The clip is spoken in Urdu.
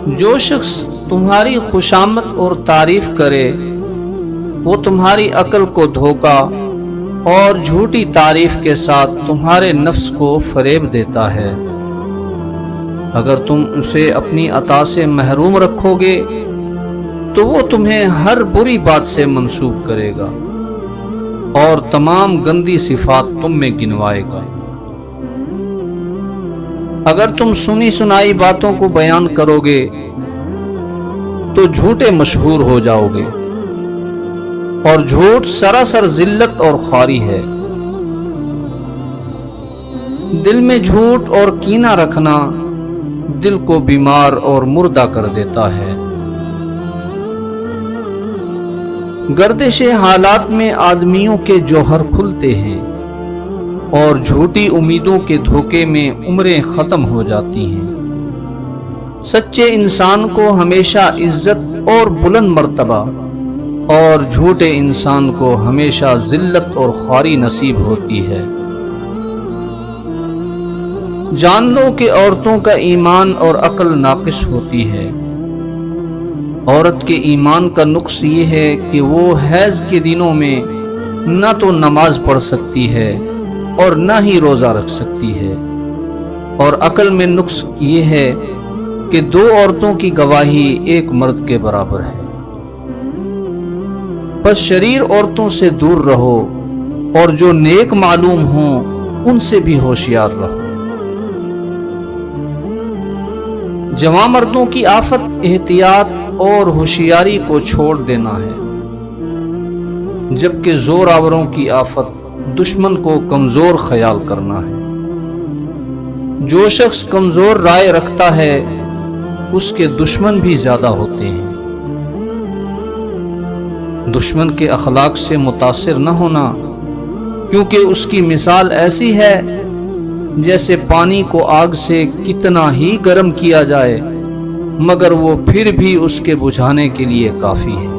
جو شخص تمہاری خوشامد اور تعریف کرے وہ تمہاری عقل کو دھوکا اور جھوٹی تعریف کے ساتھ تمہارے نفس کو فریب دیتا ہے۔ اگر تم اسے اپنی عطا سے محروم رکھو گے تو وہ تمہیں ہر بری بات سے منسوب کرے گا اور تمام گندی صفات تم میں گنوائے گا۔ اگر تم سنی سنائی باتوں کو بیان کرو گے تو جھوٹے مشہور ہو جاؤ گے، اور جھوٹ سراسر ذلت اور خواری ہے۔ دل میں جھوٹ اور کینہ رکھنا دل کو بیمار اور مردہ کر دیتا ہے۔ گردش حالات میں آدمیوں کے جوہر کھلتے ہیں اور جھوٹی امیدوں کے دھوکے میں عمریں ختم ہو جاتی ہیں۔ سچے انسان کو ہمیشہ عزت اور بلند مرتبہ، اور جھوٹے انسان کو ہمیشہ ذلت اور خواری نصیب ہوتی ہے۔ جان لو کہ عورتوں کا ایمان اور عقل ناقص ہوتی ہے۔ عورت کے ایمان کا نقص یہ ہے کہ وہ حیض کے دنوں میں نہ تو نماز پڑھ سکتی ہے اور نہ ہی روزہ رکھ سکتی ہے، اور عقل میں نقص یہ ہے کہ دو عورتوں کی گواہی ایک مرد کے برابر ہے۔ بس شریر عورتوں سے دور رہو، اور جو نیک معلوم ہوں ان سے بھی ہوشیار رہو۔ جوان مردوں کی آفت احتیاط اور ہوشیاری کو چھوڑ دینا ہے، جبکہ زور آوروں کی آفت دشمن کو کمزور خیال کرنا ہے۔ جو شخص کمزور رائے رکھتا ہے اس کے دشمن بھی زیادہ ہوتے ہیں۔ دشمن کے اخلاق سے متاثر نہ ہونا، کیونکہ اس کی مثال ایسی ہے جیسے پانی کو آگ سے کتنا ہی گرم کیا جائے مگر وہ پھر بھی اس کے بجھانے کے لیے کافی ہے۔